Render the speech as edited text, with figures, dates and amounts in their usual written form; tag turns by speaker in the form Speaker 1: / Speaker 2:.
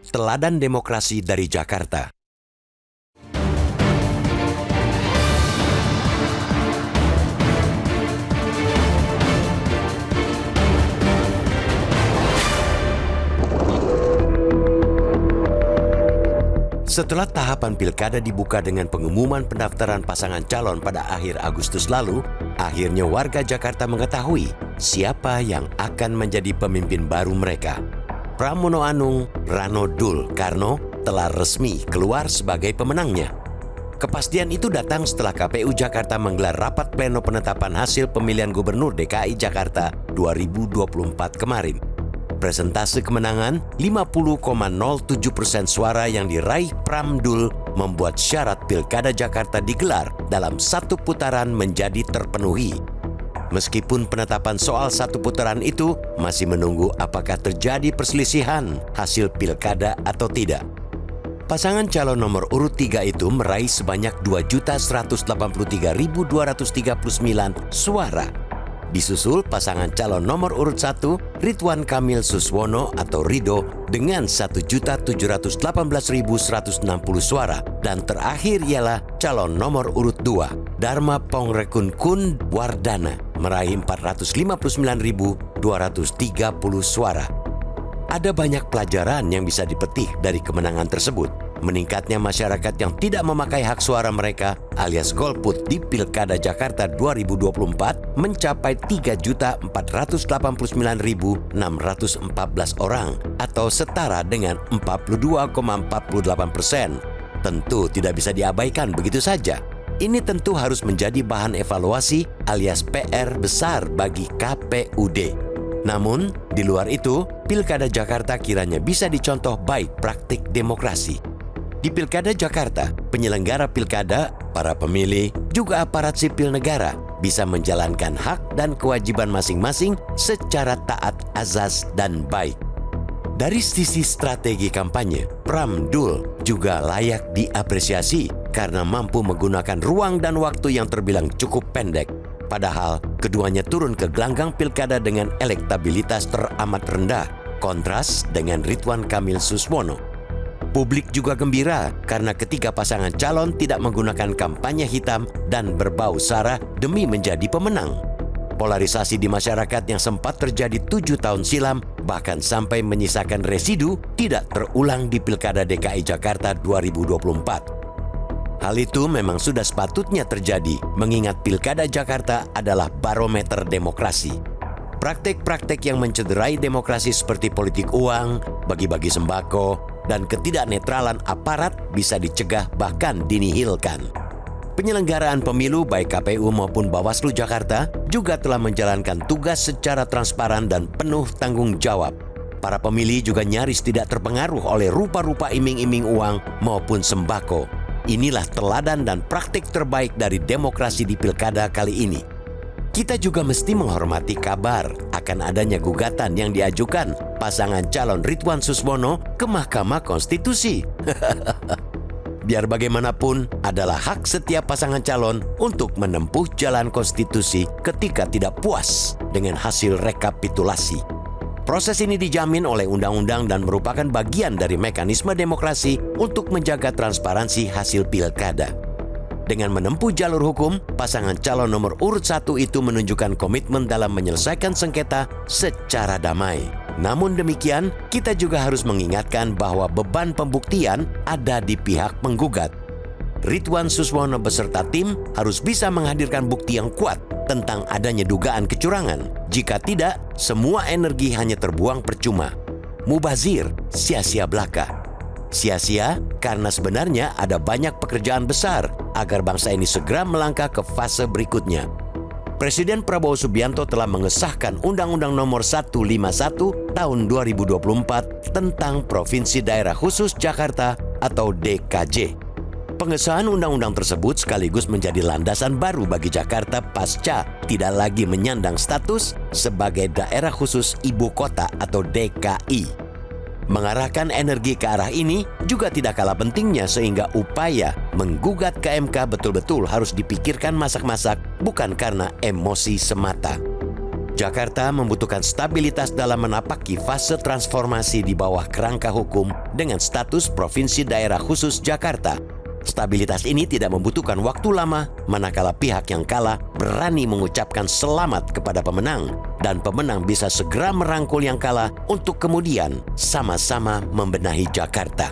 Speaker 1: Teladan Demokrasi dari Jakarta. Setelah tahapan pilkada dibuka dengan pengumuman pendaftaran pasangan calon pada akhir Agustus lalu, akhirnya warga Jakarta mengetahui siapa yang akan menjadi pemimpin baru mereka. Pramono Anung Rano Dul Karno telah resmi keluar sebagai pemenangnya. Kepastian itu datang setelah KPU Jakarta menggelar rapat pleno penetapan hasil pemilihan Gubernur DKI Jakarta 2024 kemarin. Presentase kemenangan 50,07% suara yang diraih Pram Dul membuat syarat pilkada Jakarta digelar dalam satu putaran menjadi terpenuhi. Meskipun penetapan soal satu putaran itu masih menunggu apakah terjadi perselisihan hasil pilkada atau tidak. Pasangan calon nomor urut 3 itu meraih sebanyak 2.183.239 suara. Disusul pasangan calon nomor urut 1 Ridwan Kamil Suswono atau Rido dengan 1.718.160 suara. Dan terakhir ialah calon nomor urut 2 Dharma Pongrekun Wardana meraih 459.230 suara. Ada banyak pelajaran yang bisa dipetik dari kemenangan tersebut. Meningkatnya masyarakat yang tidak memakai hak suara mereka alias golput di Pilkada Jakarta 2024 mencapai 3.489.614 orang atau setara dengan 42,48%. Tentu tidak bisa diabaikan begitu saja. Ini tentu harus menjadi bahan evaluasi alias PR besar bagi KPUD. Namun, di luar itu, Pilkada Jakarta kiranya bisa dicontoh baik praktik demokrasi. Di Pilkada Jakarta, penyelenggara pilkada, para pemilih, juga aparat sipil negara bisa menjalankan hak dan kewajiban masing-masing secara taat azas dan baik. Dari sisi strategi kampanye, Pram Dul juga layak diapresiasi karena mampu menggunakan ruang dan waktu yang terbilang cukup pendek. Padahal, keduanya turun ke gelanggang pilkada dengan elektabilitas teramat rendah, kontras dengan Ridwan Kamil Suswono. Publik juga gembira karena ketiga pasangan calon tidak menggunakan kampanye hitam dan berbau sara demi menjadi pemenang. Polarisasi di masyarakat yang sempat terjadi 7 tahun silam bahkan sampai menyisakan residu tidak terulang di Pilkada DKI Jakarta 2024. Hal itu memang sudah sepatutnya terjadi mengingat Pilkada Jakarta adalah barometer demokrasi. Praktek-praktek yang mencederai demokrasi seperti politik uang, bagi-bagi sembako, dan ketidaknetralan aparat bisa dicegah bahkan dinihilkan. Penyelenggaraan pemilu baik KPU maupun Bawaslu Jakarta juga telah menjalankan tugas secara transparan dan penuh tanggung jawab. Para pemilih juga nyaris tidak terpengaruh oleh rupa-rupa iming-iming uang maupun sembako. Inilah teladan dan praktik terbaik dari demokrasi di pilkada kali ini. Kita juga mesti menghormati kabar akan adanya gugatan yang diajukan pasangan calon Ridwan Suswono ke Mahkamah Konstitusi. Biar bagaimanapun, adalah hak setiap pasangan calon untuk menempuh jalan konstitusi ketika tidak puas dengan hasil rekapitulasi. Proses ini dijamin oleh undang-undang dan merupakan bagian dari mekanisme demokrasi untuk menjaga transparansi hasil pilkada. Dengan menempuh jalur hukum, pasangan calon nomor urut 1 itu menunjukkan komitmen dalam menyelesaikan sengketa secara damai. Namun demikian, kita juga harus mengingatkan bahwa beban pembuktian ada di pihak penggugat. Ridwan Suswono beserta tim harus bisa menghadirkan bukti yang kuat tentang adanya dugaan kecurangan. Jika tidak, semua energi hanya terbuang percuma. Mubazir, sia-sia belaka. Sia-sia karena sebenarnya ada banyak pekerjaan besar agar bangsa ini segera melangkah ke fase berikutnya. Presiden Prabowo Subianto telah mengesahkan Undang-Undang Nomor 151 Tahun 2024 tentang Provinsi Daerah Khusus Jakarta atau DKJ. Pengesahan undang-undang tersebut sekaligus menjadi landasan baru bagi Jakarta pasca tidak lagi menyandang status sebagai daerah khusus ibu kota atau DKI. Mengarahkan energi ke arah ini juga tidak kalah pentingnya sehingga upaya menggugat ke MK betul-betul harus dipikirkan masak-masak bukan karena emosi semata. Jakarta membutuhkan stabilitas dalam menapaki fase transformasi di bawah kerangka hukum dengan status Provinsi Daerah Khusus Jakarta. Stabilitas ini tidak membutuhkan waktu lama, manakala pihak yang kalah berani mengucapkan selamat kepada pemenang, dan pemenang bisa segera merangkul yang kalah untuk kemudian sama-sama membenahi Jakarta.